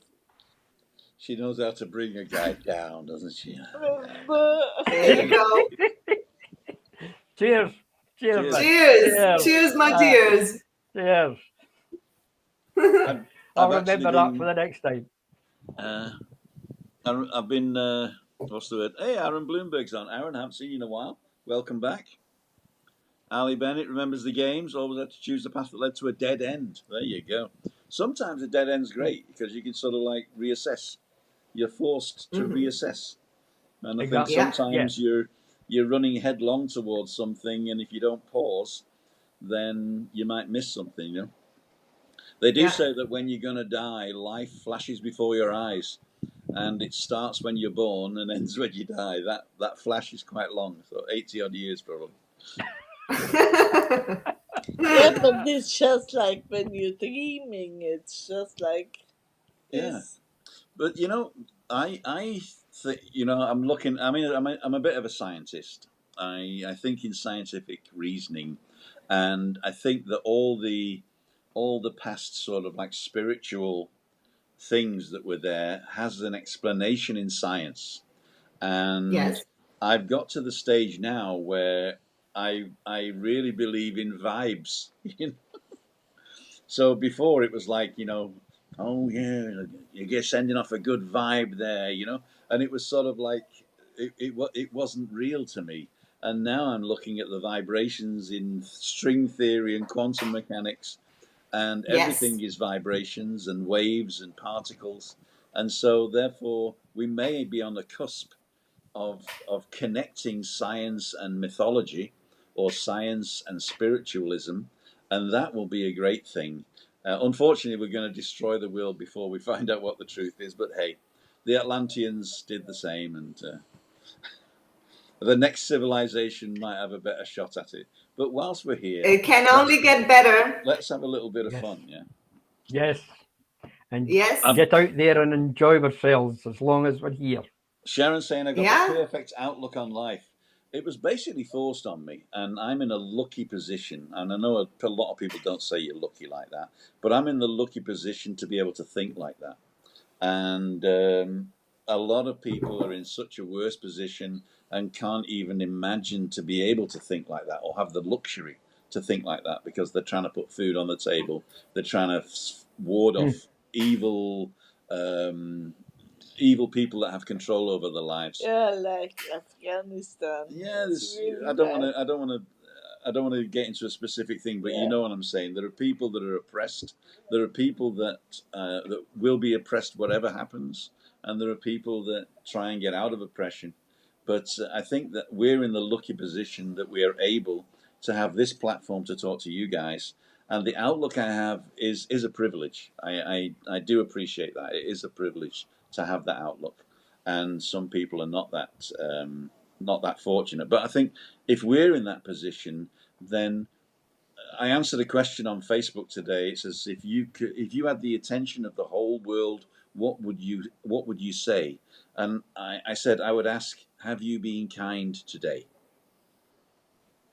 She knows how to bring a guy down, doesn't she? There you go. Cheers. Cheers. Cheers. Cheers. Cheers, my dears. Cheers. I've I'll actually remember that been- for the next time. I've been, what's the word? Hey, Aaron Bloomberg's on. Aaron, haven't seen you in a while. Welcome back. Ali Bennett remembers the games, always had to choose the path that led to a dead end. There you go. Sometimes a dead end's great because you can sort of like reassess. You're forced to reassess. And I Exactly. think sometimes you're running headlong towards something, and if you don't pause, then you might miss something, you know. They do say that when you're going to die, life flashes before your eyes, and it starts when you're born and ends when you die. That flash is quite long, so 80 odd years probably. Yeah, but it's just like when you're dreaming. It's just like this. But you know, I think, you know, I'm looking. I mean, I'm a bit of a scientist. I think in scientific reasoning, and I think that all the past sort of like spiritual things that were there has an explanation in science, and I've got to the stage now where I really believe in vibes. So before it was like, you know, oh yeah, you're sending off a good vibe there, you know, and it was sort of like it wasn't real to me. And now I'm looking at the vibrations in string theory and quantum mechanics, and everything is vibrations and waves and particles, and so therefore we may be on the cusp of connecting science and mythology, or science and spiritualism, and that will be a great thing. Unfortunately, we're going to destroy the world before we find out what the truth is, but hey, the Atlanteans did the same, and the next civilization might have a better shot at it. But whilst we're here, it can only get better. Let's have a little bit of fun, yeah? Yes. And Yes. get out there and enjoy ourselves as long as we're here. Sharon's saying I got the perfect outlook on life. It was basically forced on me, and I'm in a lucky position. And I know a lot of people don't say you're lucky like that, but I'm in the lucky position to be able to think like that. And a lot of people are in such a worse position and can't even imagine to be able to think like that, or have the luxury to think like that, because they're trying to put food on the table. They're trying to ward off evil people that have control over their lives. Yeah, like Afghanistan. Yeah, really I don't want to get into a specific thing, but you know what I'm saying. There are people that are oppressed. There are people that that will be oppressed whatever happens, and there are people that try and get out of oppression. But I think that we're in the lucky position that we are able to have this platform to talk to you guys, and the outlook I have is a privilege. I do appreciate that. It is a privilege to have that outlook, and some people are not that fortunate. But I think if we're in that position, then I answered a question on Facebook today. It says, if you had the attention of the whole world, what would you say? And I said I would ask, have you been kind today?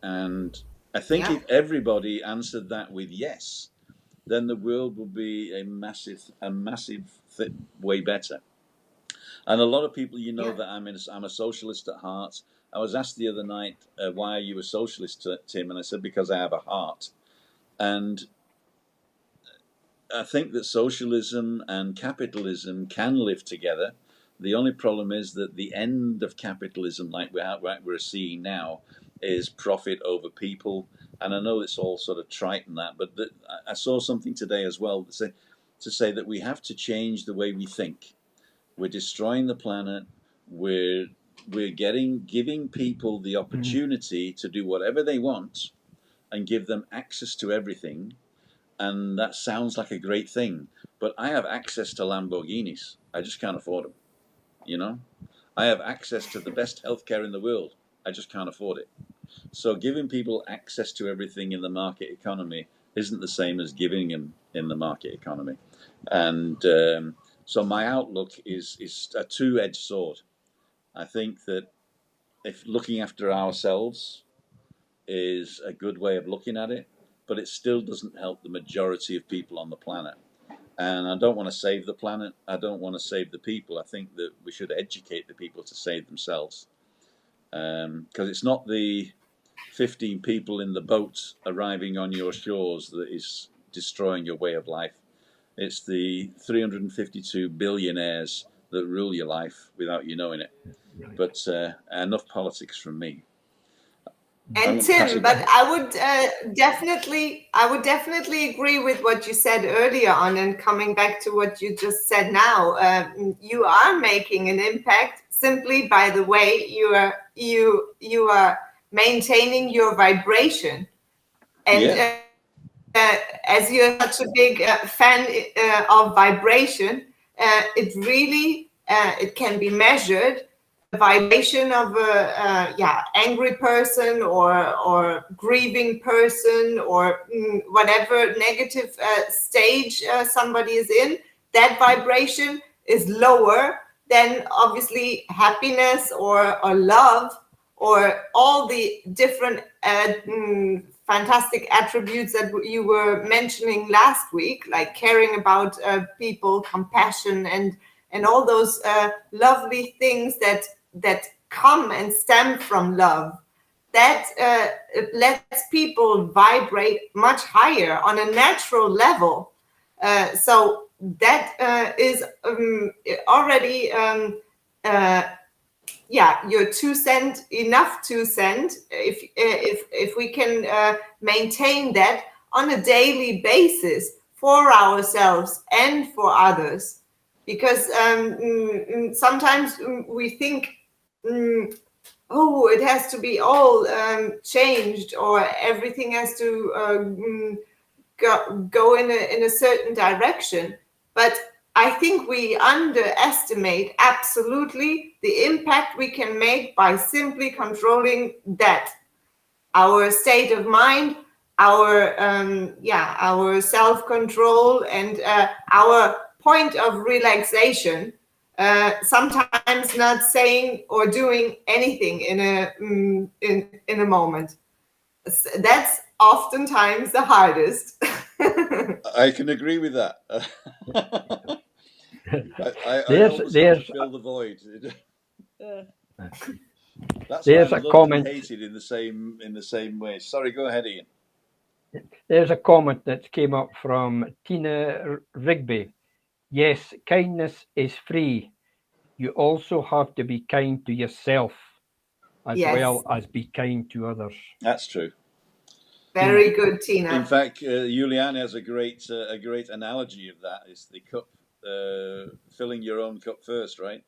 And I think if everybody answered that with yes, then the world will be a massive way better. And a lot of people, you know, that I'm a socialist at heart. I was asked the other night, why are you a socialist, Tim? And I said, because I have a heart. And I think that socialism and capitalism can live together. The only problem is that the end of capitalism, like we're seeing now, is profit over people. And I know it's all sort of trite and that, but I saw something today as well to say that we have to change the way we think. We're destroying the planet. We're we're giving people the opportunity to do whatever they want and give them access to everything. And that sounds like a great thing, but I have access to Lamborghinis. I just can't afford them. You know, I have access to the best healthcare in the world. I just can't afford it. So giving people access to everything in the market economy isn't the same as giving them in the market economy. And so my outlook is a two-edged sword. I think that if looking after ourselves is a good way of looking at it, but it still doesn't help the majority of people on the planet. And I don't want to save the planet. I don't want to save the people. I think that we should educate the people to save themselves. Because it's not the 15 people in the boat arriving on your shores that is destroying your way of life. It's the 352 billionaires that rule your life without you knowing it. But enough politics from me. And Tim, but I would definitely agree with what you said earlier on, and coming back to what you just said now, you are making an impact simply by the way you are maintaining your vibration. And as you're such a big fan of vibration, it really it can be measured. Vibration of a angry person or grieving person or whatever negative stage somebody is in, that vibration is lower than obviously happiness or love or all the different fantastic attributes that you were mentioning last week, like caring about people, compassion, and all those lovely things that come and stem from love. That lets people vibrate much higher on a natural level. So that is already your 2 cents, enough 2 cents. If we can maintain that on a daily basis for ourselves and for others. Because sometimes we think, it has to be all changed, or everything has to go in a certain direction. But I think we underestimate absolutely the impact we can make by simply controlling that. Our state of mind, our self-control, and our point of relaxation. Sometimes not saying or doing anything in a moment. That's oftentimes the hardest. I can agree with that. I always have to fill the void. That's why I'm loved and hated in the same way. Sorry, go ahead, Ian. There's a comment that came up from Tina Rigby. Yes, kindness is free. You also have to be kind to yourself as well as be kind to others. That's true. Very good, Tina. In fact, Juliana has a great analogy of that. It's the cup, filling your own cup first, right?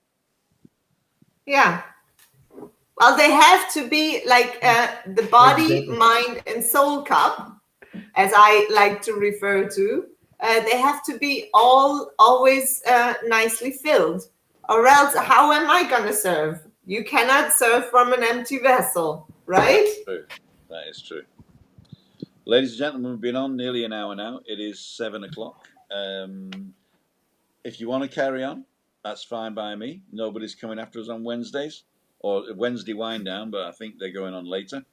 Yeah. Well, they have to be like the body, mind, and soul cup, as I like to refer to. They have to be always nicely filled, or else how am I going to serve? You cannot serve from an empty vessel, right? That's true. That is true. Ladies and gentlemen, we've been on nearly an hour now. It is 7 o'clock. If you want to carry on, that's fine by me. Nobody's coming after us on Wednesdays, or Wednesday wind down, but I think they're going on later.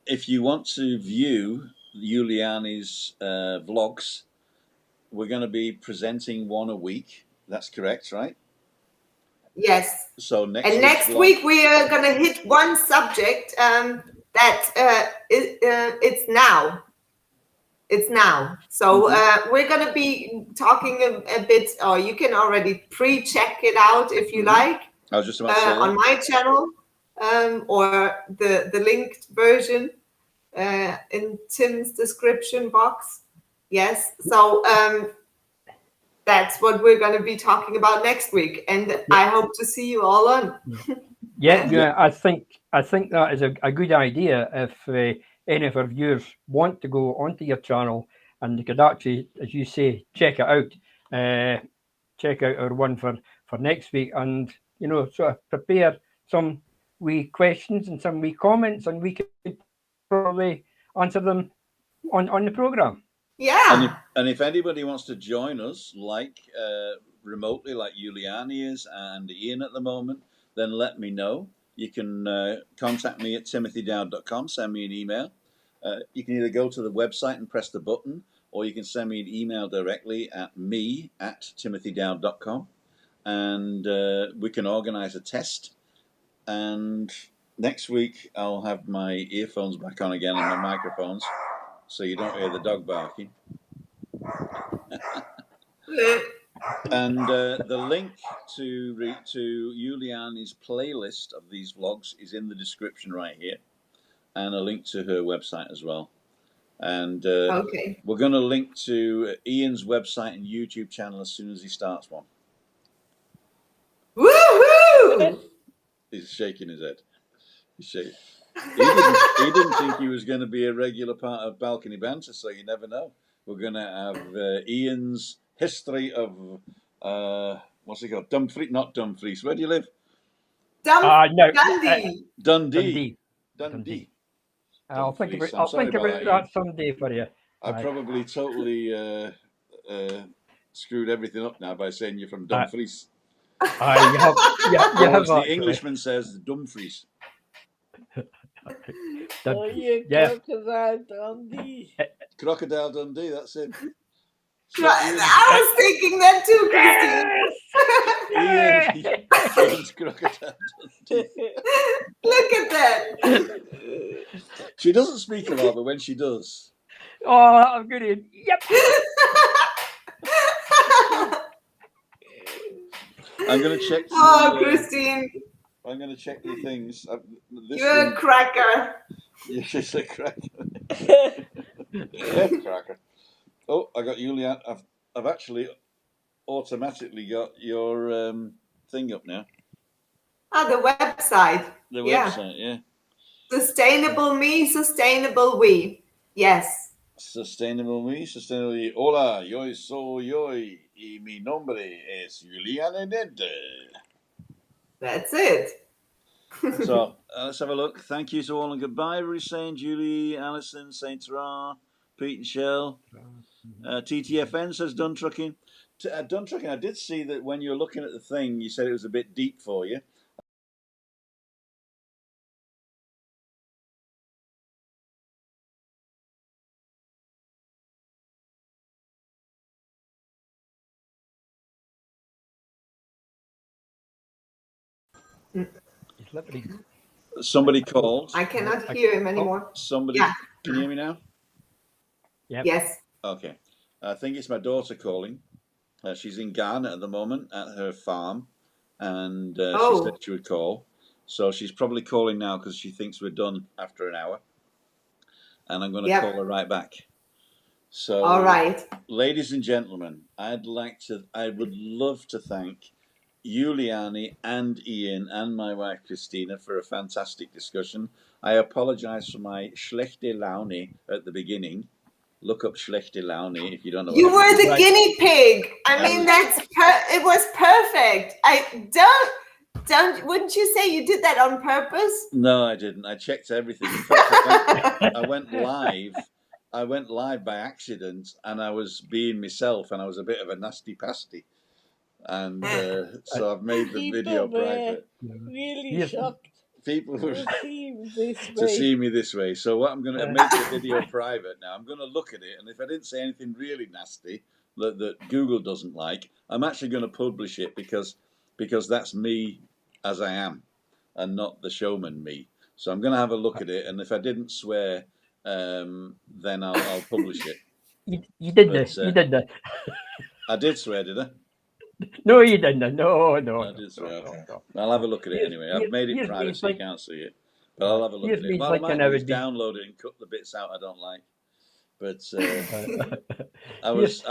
If you want to view Juliani's vlogs, we're going to be presenting one a week. That's correct, right? Yes. So next week we are going to hit one subject that it's now. It's now. So we're going to be talking a bit, or you can already pre-check it out if you like. I was just about to say on my channel, or the linked version in Tim's description box. Yes. So that's what we're going to be talking about next week. And I hope to see you all on. Yeah, I think that is a good idea. If any of our viewers want to go onto your channel and they could actually, as you say, check it out, check out our one for next week, and sort of prepare some wee questions and some wee comments, and we could probably answer them on the program. Yeah. And if anybody wants to join us, like remotely, like Juliani is and Ian at the moment, then let me know. You can contact me at timothydowd.com, send me an email. You can either go to the website and press the button, or you can send me an email directly at me@timothydowd.com, and we can organize a test. And next week I'll have my earphones back on again and my microphones, so you don't hear the dog barking. And the link to Juliani's playlist of these vlogs is in the description right here, and a link to her website as well. And Okay. we're going to link to Ian's website and YouTube channel as soon as he starts one. Woohoo! He's shaking his head. He's shaking. He didn't think he was going to be a regular part of Balcony Banter, so you never know. We're going to have Ian's history of what's it called? Not Dumfries. Where do you live? Dundee. Dundee. I'll think about that that someday for you. I probably totally screwed everything up now by saying you're from Dumfries. You have the Englishman says Dumfries. Crocodile Dundee. Crocodile Dundee, that's it. So I was thinking that too, Christine. Ian's Crocodile Dundee. Look at that. She doesn't speak a lot, but when she does. Oh, I'm good. Yep. I'm going to check. Christine. I'm going to check the things. You're a cracker. Yeah, she's a cracker. Cracker. Oh, I got Julian. I've actually automatically got your thing up now. The website. The website, yeah. Sustainable me, sustainable we. Yes. Sustainable me, sustainable we. Hola, yo soy yo y mi nombre es Juliana Nente. That's it. So let's have a look. Thank you to all and goodbye. Everybody saying Julie, Alison, Saint Ra, Pete and Shell. TTFN says done trucking. Done trucking. I did see that when you were looking at the thing, you said it was a bit deep for you. Somebody called. I cannot hear him anymore. Somebody. Yeah. Can you hear me now? Yep. Yes. Okay. I think it's my daughter calling. She's in Ghana at the moment at her farm, and she said she would call. So she's probably calling now because she thinks we're done after an hour, and I'm going to call her right back. So, all right, ladies and gentlemen, I would love to thank Juliani and Ian and my wife Christina for a fantastic discussion. I apologize for my schlechte Laune at the beginning. Look up schlechte Laune if you don't know. You were the guinea pig. I mean, it was perfect. Wouldn't you say you did that on purpose? No, I didn't. I checked everything. In fact, I went live. I went live by accident, and I was being myself, and I was a bit of a nasty pasty. And so I've made the video private. Really shocked. People were to see me this way. So what I'm going to make the video private now. I'm going to look at it, and if I didn't say anything really nasty that Google doesn't like, I'm actually going to publish it because that's me as I am, and not the showman me. So I'm going to have a look at it, and if I didn't swear, then I'll publish it. You did this. You did that. I did swear, did I? No, you didn't. No. I did swear. No. I'll have a look at it anyway. I've made it private so you can't see it. But I'll have a look at it. What I might do is download it and cut the bits out I don't like. But I was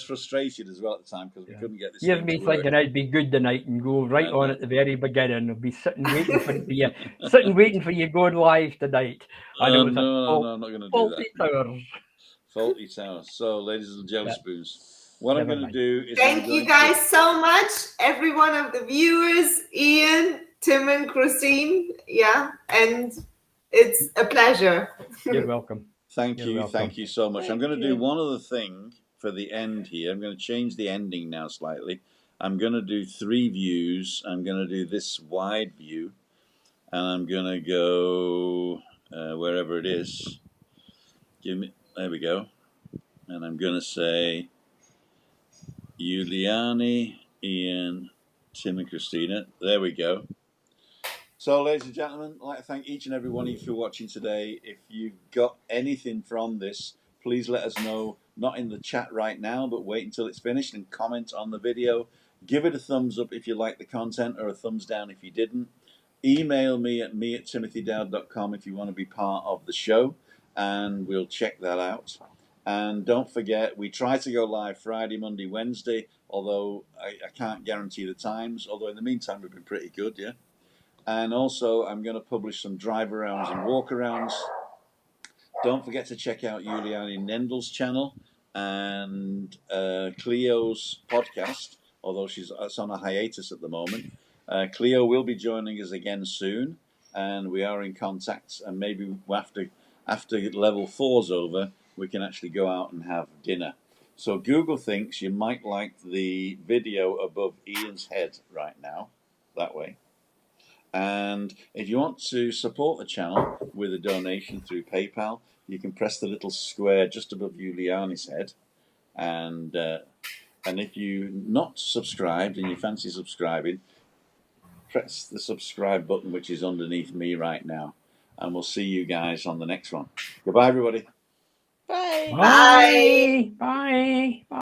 frustrated as well at the time because we couldn't get this Here's thing me to work. thinking I'd be good tonight and go right on at the very beginning. I'll be sitting waiting for you, going live tonight. And it was No, I'm not going to do faulty that. towers. Faulty towers. So, ladies and jelly spoons, what I'm going to do is thank you guys so much, every one of the viewers, Ian, Tim, and Christine. Yeah, and it's a pleasure. You're welcome. Thank you so much. I'm going to do one other thing for the end here. I'm going to change the ending now slightly. I'm going to do 3 views. I'm going to do this wide view, and I'm going to go wherever it is. There we go. And I'm going to say Juliani, Ian, Tim, and Christina. There we go. So, ladies and gentlemen, I'd like to thank each and every one of you for watching today. If you've got anything from this, please let us know, not in the chat right now, but wait until it's finished and comment on the video. Give it a thumbs up if you like the content, or a thumbs down if you didn't. Email me at me@timothydowd.com if you want to be part of the show, and we'll check that out. And don't forget, we try to go live Friday, Monday, Wednesday, although I can't guarantee the times, although in the meantime we've been pretty good, yeah? And also, I'm going to publish some drive-arounds and walk-arounds. Don't forget to check out Juliani Nendel's channel and Cleo's podcast, although it's on a hiatus at the moment. Cleo will be joining us again soon, and we are in contact. And maybe after level 4's over, we can actually go out and have dinner. So Google thinks you might like the video above Ian's head right now, that way. And if you want to support the channel with a donation through PayPal, you can press the little square just above Juliani's head. And if you're not subscribed and you fancy subscribing, press the subscribe button, which is underneath me right now. And we'll see you guys on the next one. Goodbye, everybody. Bye. Bye. Bye. Bye.